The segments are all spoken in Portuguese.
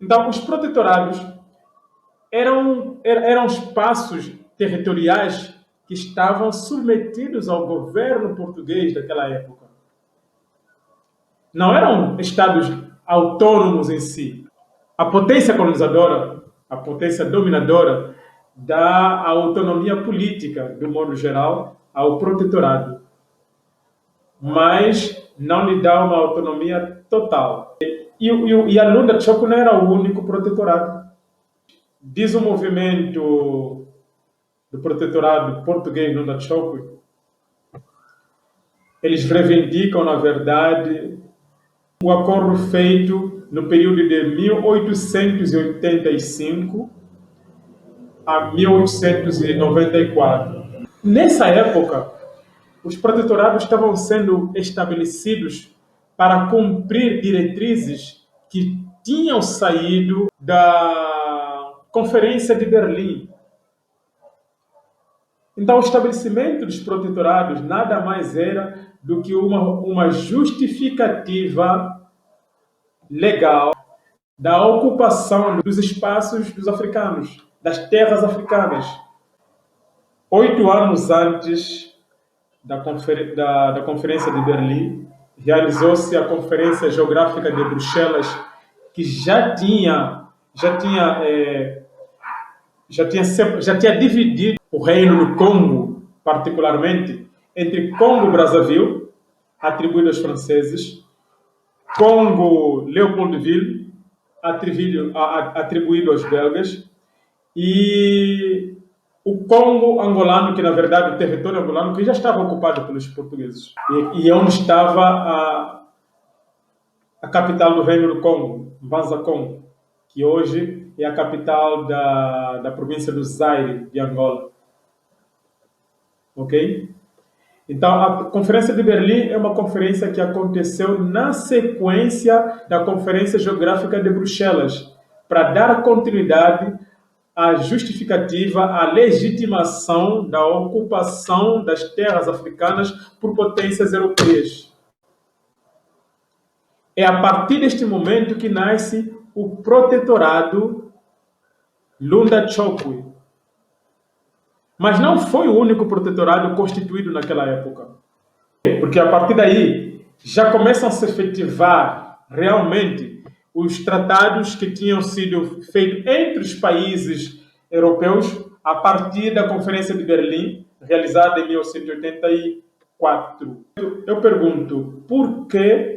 Então, os protetorados eram espaços territoriais que estavam submetidos ao governo português daquela época. Não eram estados autônomos em si. A potência colonizadora, a potência dominadora, dá a autonomia política, de modo geral, ao protetorado, mas não lhe dá uma autonomia total. E a Lunda Choco não era o único protetorado. Diz o movimento do protetorado português Lunda Choco, eles reivindicam, na verdade, o acordo feito no período de 1885 a 1894. Nessa época, os protetorados estavam sendo estabelecidos para cumprir diretrizes que tinham saído da Conferência de Berlim. Então, o estabelecimento dos protetorados nada mais era do que uma justificativa legal da ocupação dos espaços dos africanos, das terras africanas. 8 anos antes da Conferência de Berlim, realizou-se a Conferência Geográfica de Bruxelas, que já tinha dividido o reino do Congo, particularmente, entre Congo-Brazzaville, atribuído aos franceses, Congo-Leopoldville, atribuído aos belgas, e o Congo angolano, que na verdade o território angolano, que já estava ocupado pelos portugueses, e onde estava a capital do reino do Congo, Mbanza-Congo, que hoje é a capital da província do Zaire, de Angola. Ok? Então, a Conferência de Berlim é uma conferência que aconteceu na sequência da Conferência Geográfica de Bruxelas, para dar continuidade à justificativa, à legitimação da ocupação das terras africanas por potências europeias. É a partir deste momento que nasce o protetorado Lunda Chokwe. Mas não foi o único protetorado constituído naquela época. Porque a partir daí já começam a se efetivar realmente os tratados que tinham sido feitos entre os países europeus a partir da Conferência de Berlim, realizada em 1884. Eu pergunto, por que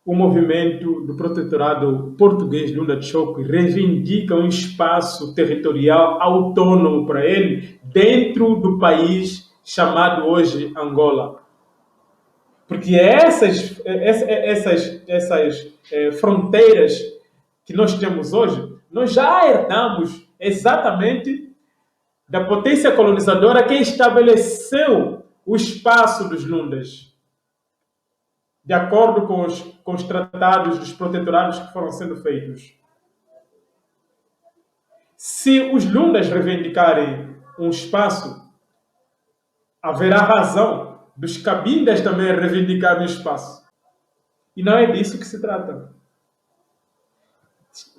o movimento do protetorado português Lunda Choco reivindica um espaço territorial autônomo para ele dentro do país chamado hoje Angola? Porque essas fronteiras que nós temos hoje, nós já herdamos exatamente da potência colonizadora que estabeleceu o espaço dos Lundas, de acordo com os tratados dos protetorados que foram sendo feitos. Se os Lundas reivindicarem um espaço, haverá razão dos Cabindas também reivindicarem um espaço. E não é disso que se trata.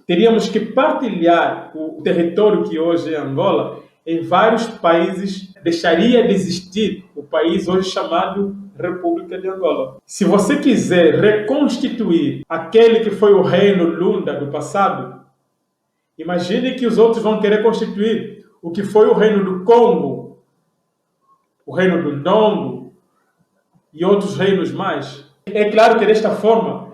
Teríamos que partilhar o território que hoje é Angola em vários países. Deixaria de existir o país hoje chamado República de Angola. Se você quiser reconstituir aquele que foi o reino Lunda do passado, imagine que os outros vão querer constituir o que foi o reino do Congo, o reino do Ndongo e outros reinos mais. É claro que desta forma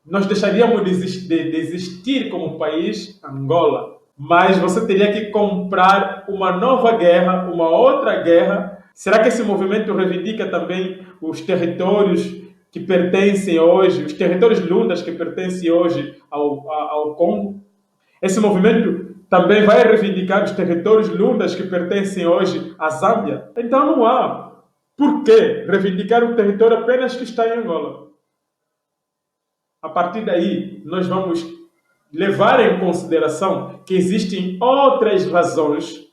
nós deixaríamos de existir como país Angola, mas você teria que comprar uma nova guerra, uma outra guerra. Será que esse movimento reivindica também os territórios que pertencem hoje, os territórios lundas que pertencem hoje ao Congo? Esse movimento também vai reivindicar os territórios lundas que pertencem hoje à Zâmbia? Então não há por que reivindicar o território apenas que está em Angola. A partir daí, nós vamos levar em consideração que existem outras razões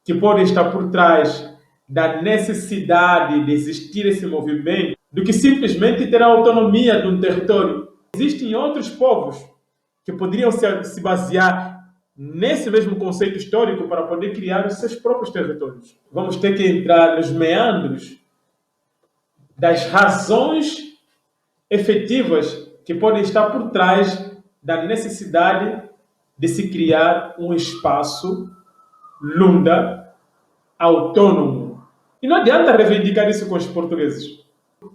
que podem estar por trás da necessidade de existir esse movimento do que simplesmente ter a autonomia de um território. Existem outros povos que poderiam se basear nesse mesmo conceito histórico para poder criar os seus próprios territórios. Vamos ter que entrar nos meandros das razões efetivas que podem estar por trás da necessidade de se criar um espaço Lunda autônomo. E não adianta reivindicar isso com os portugueses.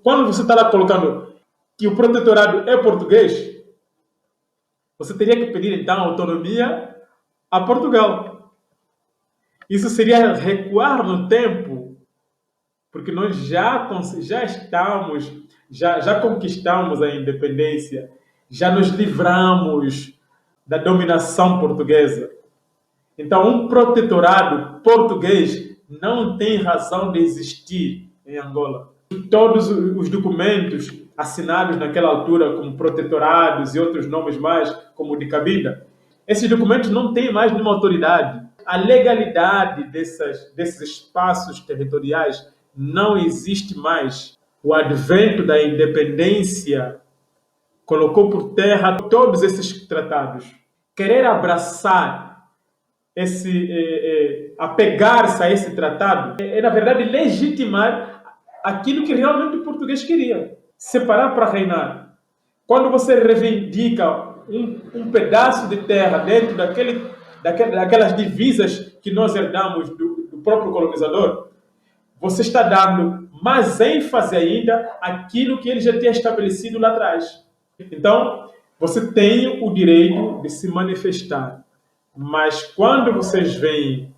Quando você está lá colocando que o protetorado é português, você teria que pedir então autonomia a Portugal. Isso seria recuar no tempo, porque nós já conquistamos a independência, já nos livramos da dominação portuguesa. Então, um protetorado português não tem razão de existir em Angola. Todos os documentos assinados naquela altura como protetorados e outros nomes mais, como o de Cabinda, esses documentos não têm mais nenhuma autoridade. A legalidade desses espaços territoriais não existe mais. O advento da independência colocou por terra todos esses tratados. Querer abraçar apegar-se a esse tratado na verdade, legitimar aquilo que realmente o português queria. Separar para reinar. Quando você reivindica um pedaço de terra dentro daquelas divisas que nós herdamos do próprio colonizador, você está dando mais ênfase ainda àquilo que ele já tinha estabelecido lá atrás. Então, você tem o direito de se manifestar. Mas quando vocês vêm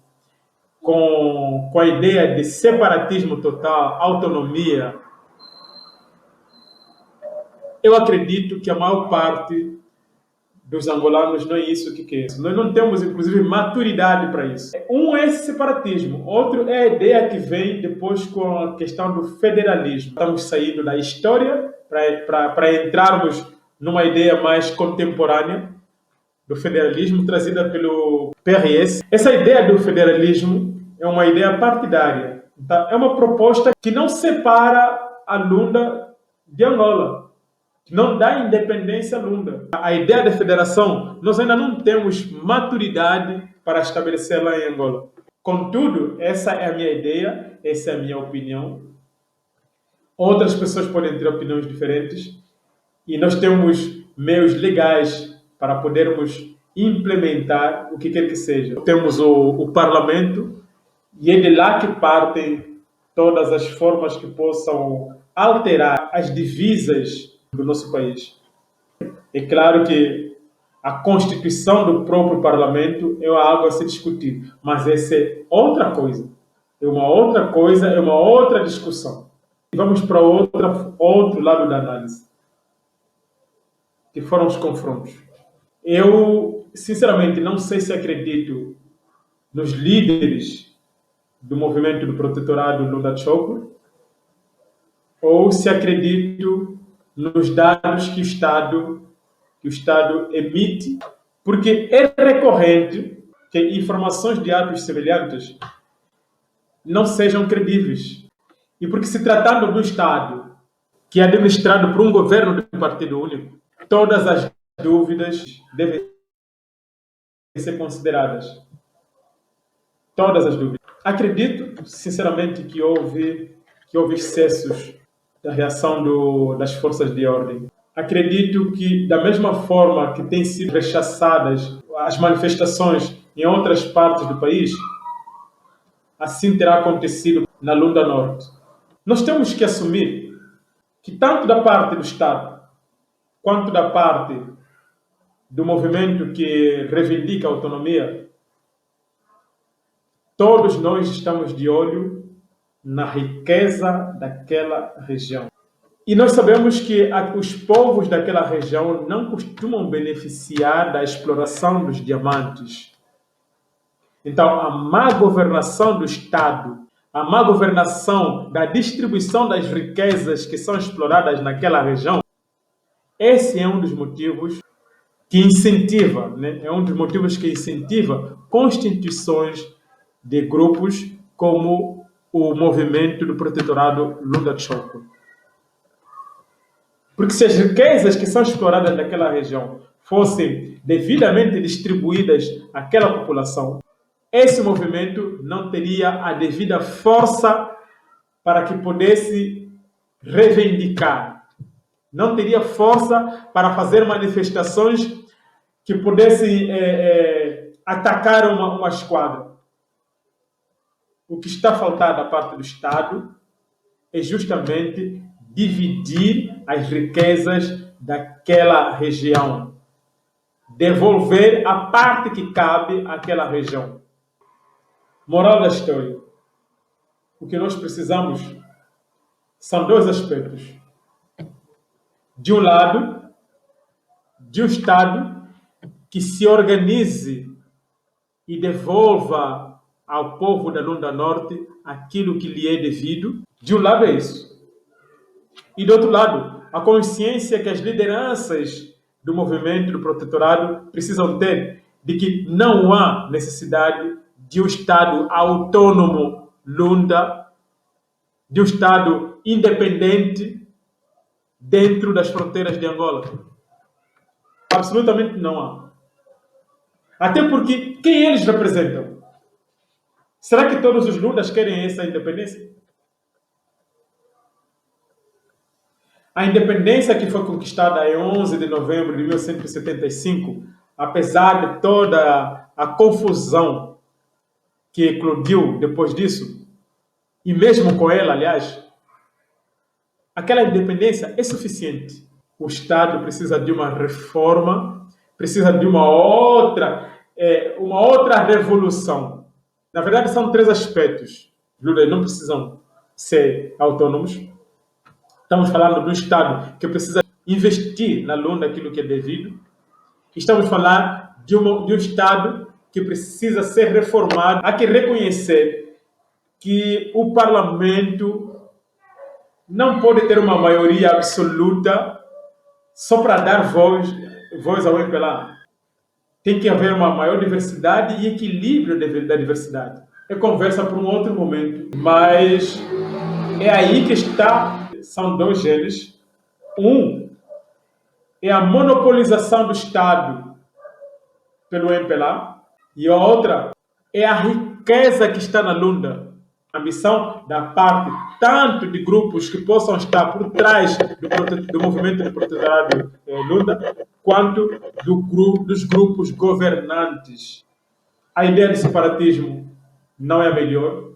com a ideia de separatismo total, autonomia, eu acredito que a maior parte dos angolanos não é isso que quer. Nós não temos, inclusive, maturidade para isso. Um é esse separatismo, outro é a ideia que vem depois com a questão do federalismo. Estamos saindo da história para entrarmos numa ideia mais contemporânea do federalismo trazida pelo PRS. Essa ideia do federalismo é uma ideia partidária. Então, é uma proposta que não separa a Lunda de Angola, que não dá independência a Lunda. A ideia da federação, nós ainda não temos maturidade para estabelecê-la em Angola. Contudo, essa é a minha ideia, essa é a minha opinião. Outras pessoas podem ter opiniões diferentes e nós temos meios legais para podermos implementar o que quer que seja. Temos o parlamento e é de lá que partem todas as formas que possam alterar as divisas do nosso país. É claro que a constituição do próprio parlamento é algo a se discutir, mas essa é outra coisa. É uma outra coisa, é uma outra discussão. Vamos para outro lado da análise, que foram os confrontos. Eu, sinceramente, não sei se acredito nos líderes do movimento do protetorado Lunda Choco ou se acredito nos dados que o Estado emite, porque é recorrente que informações de atos semelhantes não sejam credíveis. E porque se tratando do Estado, que é administrado por um governo de partido único, todas as dúvidas devem ser consideradas. Todas as dúvidas. Acredito, sinceramente, que houve excessos da reação das forças de ordem. Acredito que, da mesma forma que têm sido rechaçadas as manifestações em outras partes do país, assim terá acontecido na Lunda Norte. Nós temos que assumir que, tanto da parte do Estado, quanto da parte do movimento que reivindica a autonomia, todos nós estamos de olho na riqueza daquela região. E nós sabemos que os povos daquela região não costumam beneficiar da exploração dos diamantes. Então, a má governação do Estado, a má governação da distribuição das riquezas que são exploradas naquela região, esse é um dos motivos que incentiva, é um dos motivos que incentiva constituições de grupos como o movimento do protetorado Lunda Choco. Porque se as riquezas que são exploradas naquela região fossem devidamente distribuídas àquela população, esse movimento não teria a devida força para que pudesse reivindicar, não teria força para fazer manifestações que pudessem atacar uma esquadra. O que está faltando da parte do Estado é justamente dividir as riquezas daquela região, devolver a parte que cabe àquela região. Moral da história: o que nós precisamos são dois aspectos. De um lado, de um Estado que se organize e devolva ao povo da Lunda Norte aquilo que lhe é devido. De um lado é isso. E do outro lado, a consciência que as lideranças do movimento do protetorado precisam ter de que não há necessidade de um Estado autônomo Lunda, de um Estado independente dentro das fronteiras de Angola. Absolutamente não há. Até porque quem eles representam? Será que todos os Lundas querem essa independência? A independência que foi conquistada em 11 de novembro de 1975, apesar de toda a confusão que eclodiu depois disso, e mesmo com ela, aliás, aquela independência é suficiente. O Estado precisa de uma reforma, precisa de uma outra revolução. Na verdade, são três aspectos. Eles não precisam ser autônomos. Estamos falando de um Estado que precisa investir na Lunda aquilo que é devido. Estamos falando de um Estado que precisa ser reformado. Há que reconhecer que o Parlamento não pode ter uma maioria absoluta só para dar voz ao MPLA. Tem que haver uma maior diversidade e equilíbrio da diversidade. É conversa para um outro momento, mas é aí que está. São dois genes. Um é a monopolização do Estado pelo MPLA e a outra é a riqueza que está na Lunda. A missão da parte tanto de grupos que possam estar por trás do movimento de protetorado Lunda, quanto dos grupos governantes. A ideia de separatismo não é a melhor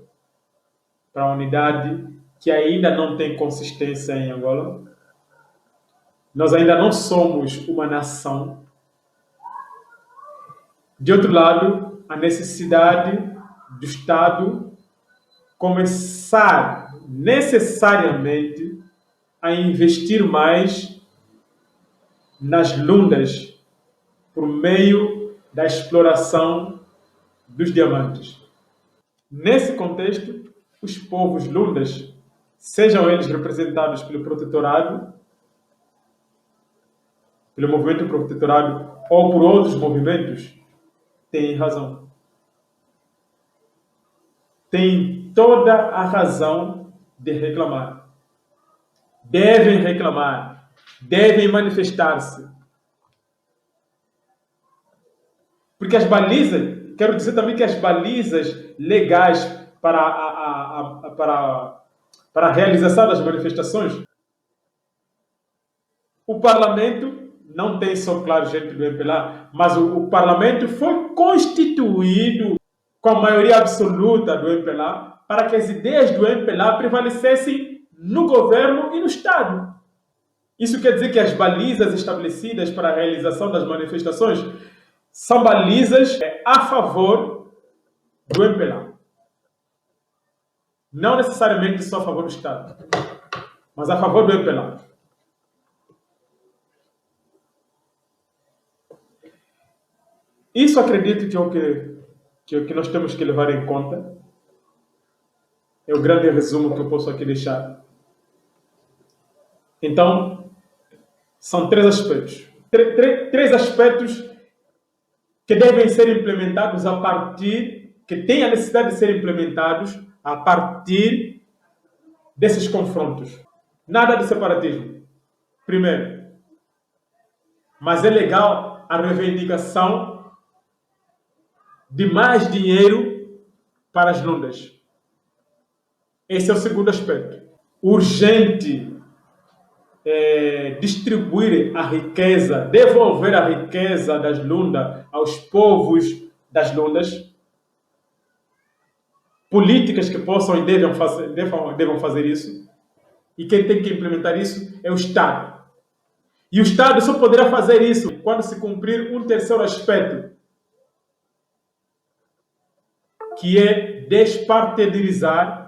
para a unidade que ainda não tem consistência em Angola. Nós ainda não somos uma nação. De outro lado, a necessidade do Estado começar necessariamente a investir mais nas Lundas por meio da exploração dos diamantes. Nesse contexto, os povos Lundas, sejam eles representados pelo protetorado, pelo movimento protetorado ou por outros movimentos, têm razão. Têm toda a razão de reclamar. Devem reclamar. Devem manifestar-se. Porque as balizas, quero dizer também que as balizas legais para a realização das manifestações, o Parlamento não tem só, claro, gente do MPLA, mas o Parlamento foi constituído com a maioria absoluta do MPLA para que as ideias do MPLA prevalecessem no governo e no Estado. Isso quer dizer que as balizas estabelecidas para a realização das manifestações são balizas a favor do MPLA. Não necessariamente só a favor do Estado, mas a favor do MPLA. Isso acredito que é o que nós temos que levar em conta. É o grande resumo que eu posso aqui deixar. Então, são três aspectos. Três aspectos que devem ser implementados que têm a necessidade de ser implementados a partir desses confrontos. Nada de separatismo. Primeiro. Mas é legal a reivindicação de mais dinheiro para as lundas. Esse é o segundo aspecto. Urgente distribuir a riqueza, devolver a riqueza das lundas aos povos das lundas. Políticas que possam e devam fazer isso. E quem tem que implementar isso é o Estado. E o Estado só poderá fazer isso quando se cumprir um terceiro aspecto, que é despartidarizar